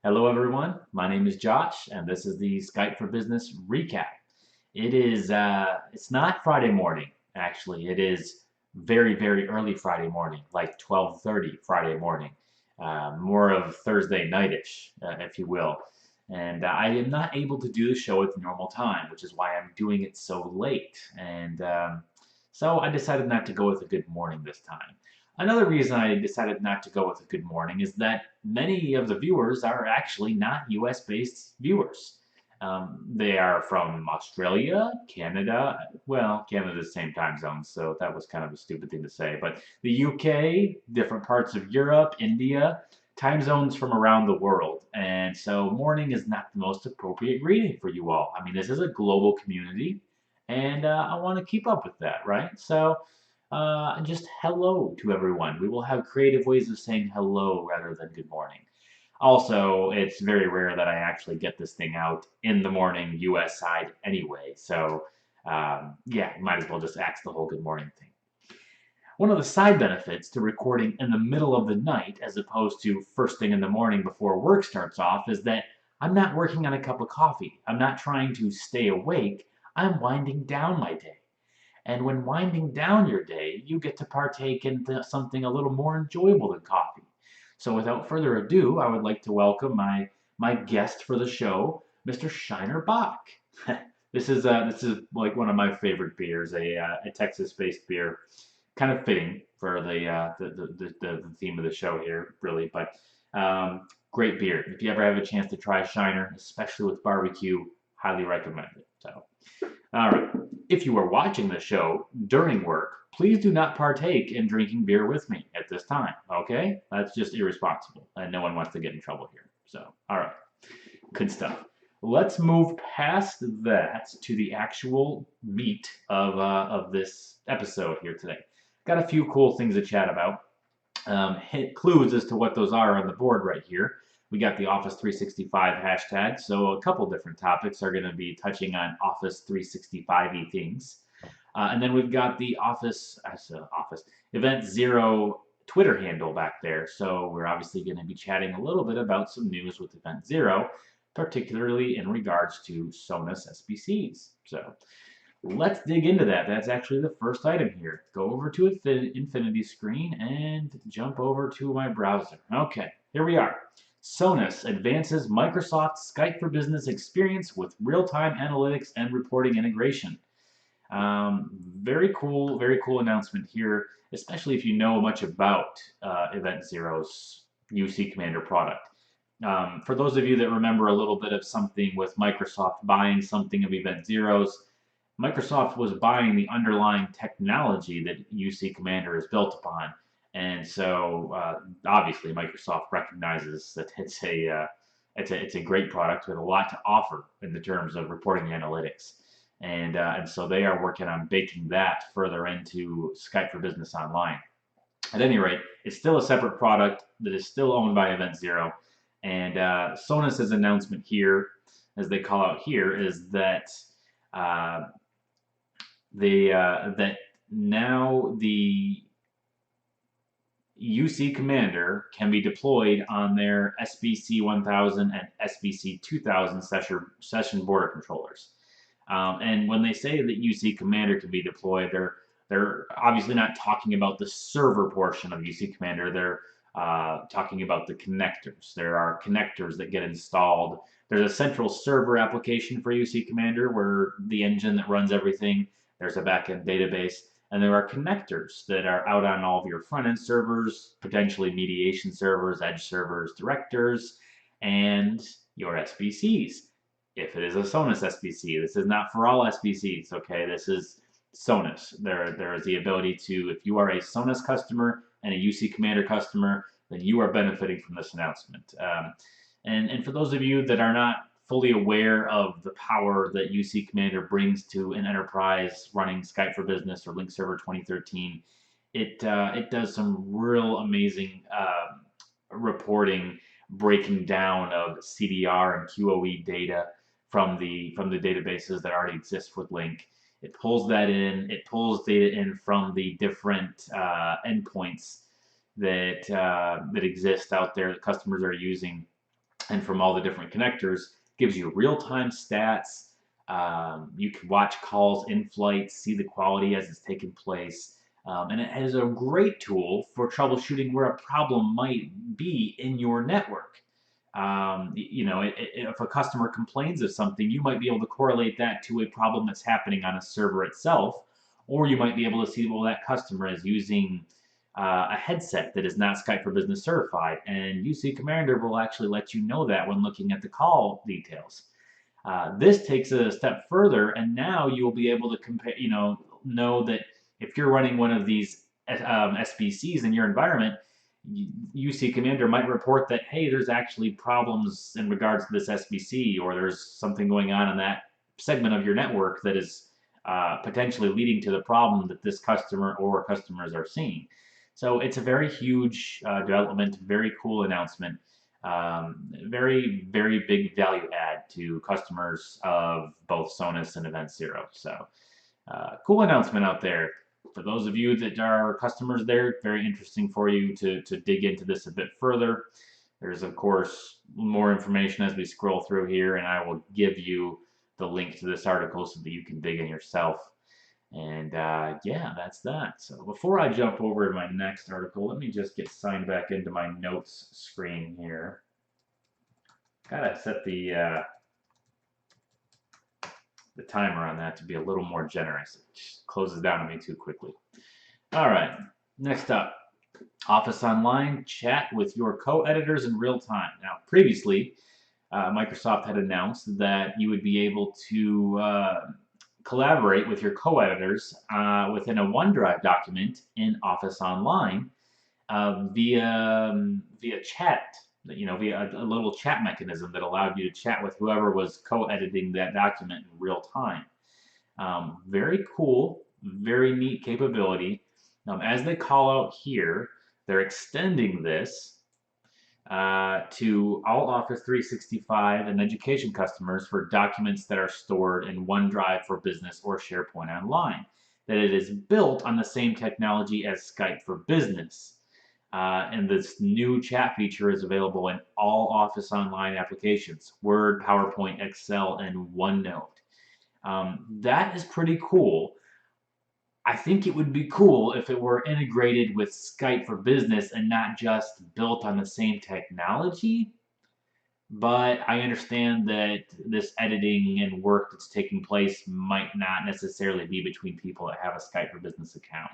Hello, everyone. My name is Josh, and this is the Skype for Business recap. It's not Friday morning, actually. It is very, very early Friday morning, like 12:30 Friday morning, more of Thursday nightish, if you will. And I am not able to do the show at the normal time, which is why I'm doing it so late. So I decided not to go with a good morning this time. Another reason I decided not to go with a good morning is that many of the viewers are actually not US based viewers. They are from Australia, Canada. Well, Canada's the same time zone, so that was kind of a stupid thing to say. But the UK, different parts of Europe, India, time zones from around the world. And so morning is not the most appropriate greeting for you all. I mean, this is a global community, and I want to keep up with that, right? So just hello to everyone. We will have creative ways of saying hello rather than good morning. Also, it's very rare that I actually get this thing out in the morning, US side anyway. So, yeah, might as well just axe the whole good morning thing. One of the side benefits to recording in the middle of the night as opposed to first thing in the morning before work starts off is that I'm not working on a cup of coffee. I'm not trying to stay awake. I'm winding down my day. And when winding down your day, you get to partake in something a little more enjoyable than coffee. So without further ado, I would like to welcome my guest for the show, Mr. Shiner Bach. This is like one of my favorite beers, a Texas-based beer, kind of fitting for the theme of the show here, really. But great beer. If you ever have a chance to try Shiner, especially with barbecue, highly recommend it. So. All right. If you are watching the show during work, please do not partake in drinking beer with me at this time, okay? That's just irresponsible, and no one wants to get in trouble here. So, all right. Good stuff. Let's move past that to the actual meat of this episode here today. Got a few cool things to chat about. Hint clues as to what those are on the board right here. We got the Office 365 hashtag, so a couple different topics are going to be touching on Office 365-y things. And then we've got the Office Event Zero Twitter handle back there, so we're obviously going to be chatting a little bit about some news with Event Zero, particularly in regards to Sonus SBCs. So let's dig into that. That's actually the first item here. Go over to Infinity Screen and jump over to my browser. Okay, here we are. Sonus advances Microsoft Skype for Business experience with real-time analytics and reporting integration. Very cool announcement here, especially if you know much about Event Zero's UC Commander product. For those of you that remember a little bit of something with Microsoft buying something of Event Zero's, Microsoft was buying the underlying technology that UC Commander is built upon. And so obviously Microsoft recognizes that it's a great product with a lot to offer in the terms of reporting analytics. And so they are working on baking that further into Skype for Business Online. At any rate, it's still a separate product that is still owned by Event Zero. And Sonus's announcement here, as they call out here, is that uh, that now the UC Commander can be deployed on their SBC 1000 and SBC 2000 session border controllers. And when they say that UC Commander can be deployed, they're obviously not talking about the server portion of UC Commander. They're talking about the connectors. There are connectors that get installed. There's a central server application for UC Commander where the engine that runs everything. There's a backend database. And there are connectors that are out on all of your front-end servers, potentially mediation servers, edge servers, directors, and your SBCs. If it is a Sonus SBC, this is not for all SBCs, okay? This is Sonus. There is the ability to, if you are a Sonus customer and a UC Commander customer, then you are benefiting from this announcement. And for those of you that are not fully aware of the power that UC Commander brings to an enterprise running Skype for Business or Link Server 2013, it does some real amazing reporting, breaking down of CDR and QoE data from the databases that already exist with Link. It pulls that in. It pulls data in from the different endpoints that exist out there that customers are using. and from all the different connectors, gives you real-time stats. You can watch calls in flight, see the quality as it's taking place. And it is a great tool for troubleshooting where a problem might be in your network. If a customer complains of something, you might be able to correlate that to a problem that's happening on a server itself, or you might be able to see, well, that customer is using a headset that is not Skype for Business certified, and UC Commander will actually let you know that when looking at the call details. This takes it a step further, and now you will be able to compare, know that if you're running one of these SBCs in your environment, UC Commander might report that, hey, there's actually problems in regards to this SBC, or there's something going on in that segment of your network that is potentially leading to the problem that this customer or customers are seeing. So it's a very huge development, very cool announcement. Very, very big value add to customers of both Sonus and Event Zero. So cool announcement out there. For those of you that are customers there, very interesting for you to dig into this a bit further. There's, of course, more information as we scroll through here, and I will give you the link to this article so that you can dig in yourself. And yeah, that's that. So before I jump over to my next article, let me just get signed back into my notes screen here. Gotta set the timer on that to be a little more generous. It just closes down on me too quickly. All right, next up, Office Online, chat with your co-editors in real time. Now, previously, Microsoft had announced that you would be able to collaborate with your co-editors within a OneDrive document in Office Online via chat, via a little chat mechanism that allowed you to chat with whoever was co-editing that document in real time. Very cool, very neat capability. As they call out here, they're extending this to all Office 365 and education customers for documents that are stored in OneDrive for Business or SharePoint Online. That it is built on the same technology as Skype for Business. And this new chat feature is available in all Office Online applications, Word, PowerPoint, Excel, and OneNote. That is pretty cool. I think it would be cool if it were integrated with Skype for Business and not just built on the same technology. But I understand that this editing and work that's taking place might not necessarily be between people that have a Skype for Business account.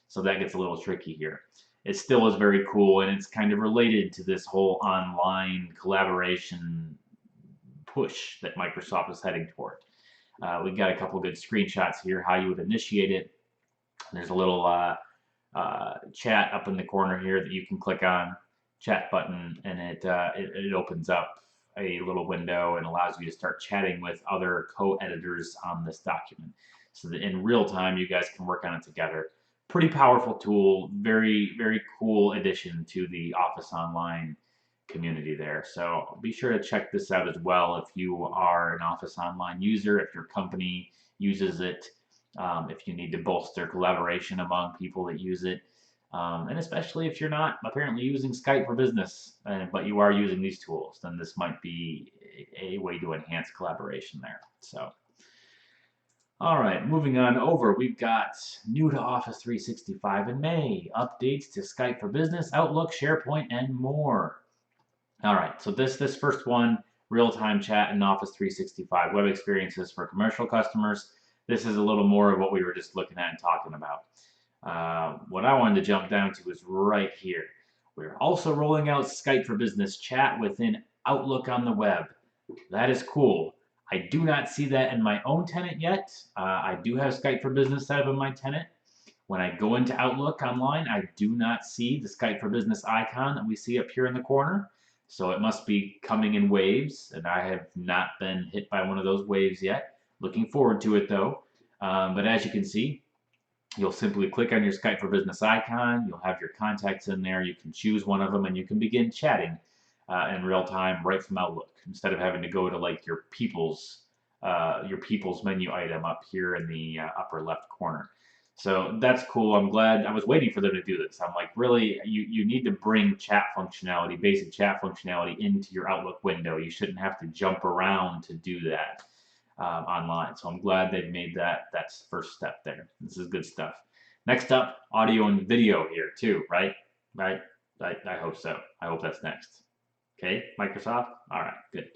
So that gets a little tricky here. It still is very cool, and it's kind of related to this whole online collaboration push that Microsoft is heading toward. We've got a couple good screenshots here, how you would initiate it. There's a little chat up in the corner here that you can click on, chat button, and it opens up a little window and allows you to start chatting with other co-editors on this document, so that in real time you guys can work on it together. Pretty powerful tool, very, very cool addition to the Office Online community there. So be sure to check this out as well if you are an Office Online user, if your company uses it, if you need to bolster collaboration among people that use it, and especially if you're not apparently using Skype for Business, but you are using these tools, then this might be a way to enhance collaboration there. So. All right, moving on over, we've got new to Office 365 in May, updates to Skype for Business, Outlook, SharePoint, and more. All right, so this first one, real-time chat in Office 365, web experiences for commercial customers. This is a little more of what we were just looking at and talking about. What I wanted to jump down to is right here. We're also rolling out Skype for Business chat within Outlook on the web. That is cool. I do not see that in my own tenant yet. I do have Skype for Business set up in my tenant. When I go into Outlook online, I do not see the Skype for Business icon that we see up here in the corner. So it must be coming in waves, and I have not been hit by one of those waves yet. Looking forward to it though. But as you can see, you'll simply click on your Skype for Business icon. You'll have your contacts in there. You can choose one of them, and you can begin chatting in real time right from Outlook, instead of having to go to like your people's menu item up here in the upper left corner. So that's cool. I'm glad. I was waiting for them to do this. I'm like, really, you need to bring chat functionality, basic chat functionality into your Outlook window. You shouldn't have to jump around to do that online. So I'm glad they've made that. That's the first step there. This is good stuff. Next up, audio and video here too, right? Right? I hope so. I hope that's next. Okay, Microsoft? All right, good.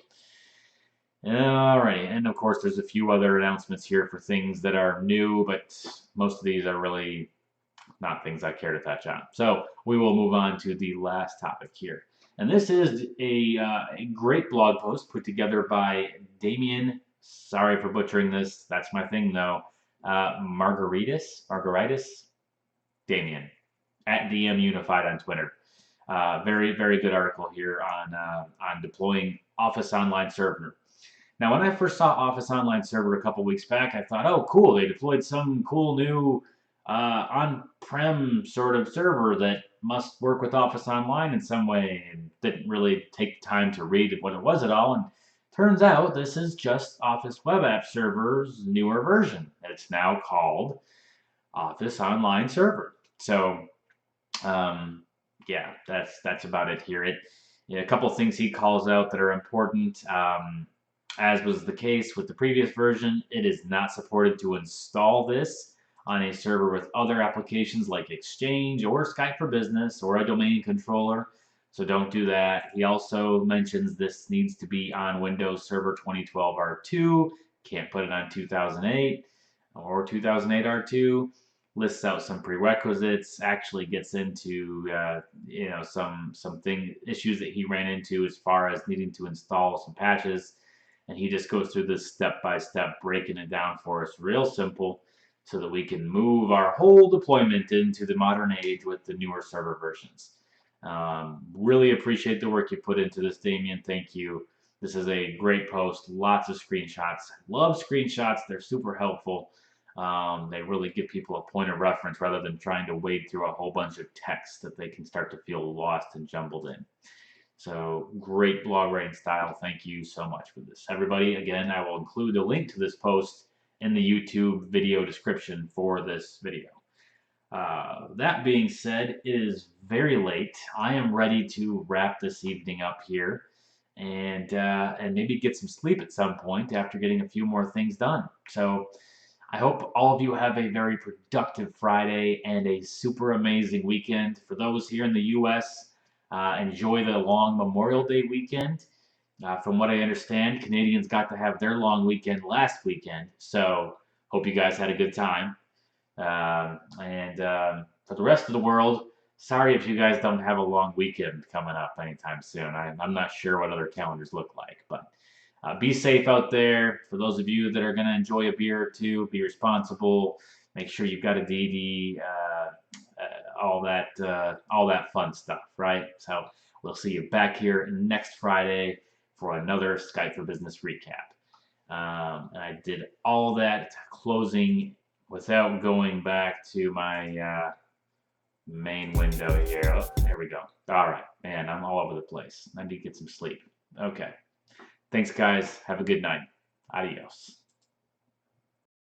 Alrighty, and of course there's a few other announcements here for things that are new, but most of these are really not things I care to touch on. So we will move on to the last topic here. And this is a great blog post put together by Damien. Sorry for butchering this. That's my thing though. Margaritis, Damien, at DM Unified on Twitter. Very, very good article here on deploying Office Online Server. Now, when I first saw Office Online Server a couple weeks back, I thought, oh, cool, they deployed some cool new on-prem sort of server that must work with Office Online in some way, and didn't really take time to read what it was at all. And turns out this is just Office Web App Server's newer version. It's now called Office Online Server. So, yeah, that's about it here. A couple things he calls out that are important. As was the case with the previous version, it is not supported to install this on a server with other applications like Exchange or Skype for Business or a domain controller. So don't do that. He also mentions this needs to be on Windows Server 2012 R2. Can't put it on 2008 or 2008 R2. Lists out some prerequisites. Actually gets into some issues that he ran into as far as needing to install some patches. And he just goes through this step by step, breaking it down for us real simple so that we can move our whole deployment into the modern age with the newer server versions. Really appreciate the work you put into this, Damien. Thank you. This is a great post. Lots of screenshots. Love screenshots. They're super helpful. They really give people a point of reference rather than trying to wade through a whole bunch of text that they can start to feel lost and jumbled in. So great blog writing style. Thank you so much for this. Everybody, again, I will include a link to this post in the YouTube video description for this video. That being said, it is very late. I am ready to wrap this evening up here and maybe get some sleep at some point after getting a few more things done. So I hope all of you have a very productive Friday and a super amazing weekend. For those here in the U.S., enjoy the long Memorial Day weekend. From what I understand, Canadians got to have their long weekend last weekend, so hope you guys had a good time. For the rest of the world, sorry if you guys don't have a long weekend coming up anytime soon. I'm not sure what other calendars look like, but be safe out there. For those of you that are going to enjoy a beer or two, be responsible. Make sure you've got a DD. All that fun stuff, right? So we'll see you back here next Friday for another Skype for Business recap. And I did all that closing without going back to my main window here. Oh, there we go. All right, man, I'm all over the place. I need to get some sleep. Okay. Thanks, guys. Have a good night. Adios.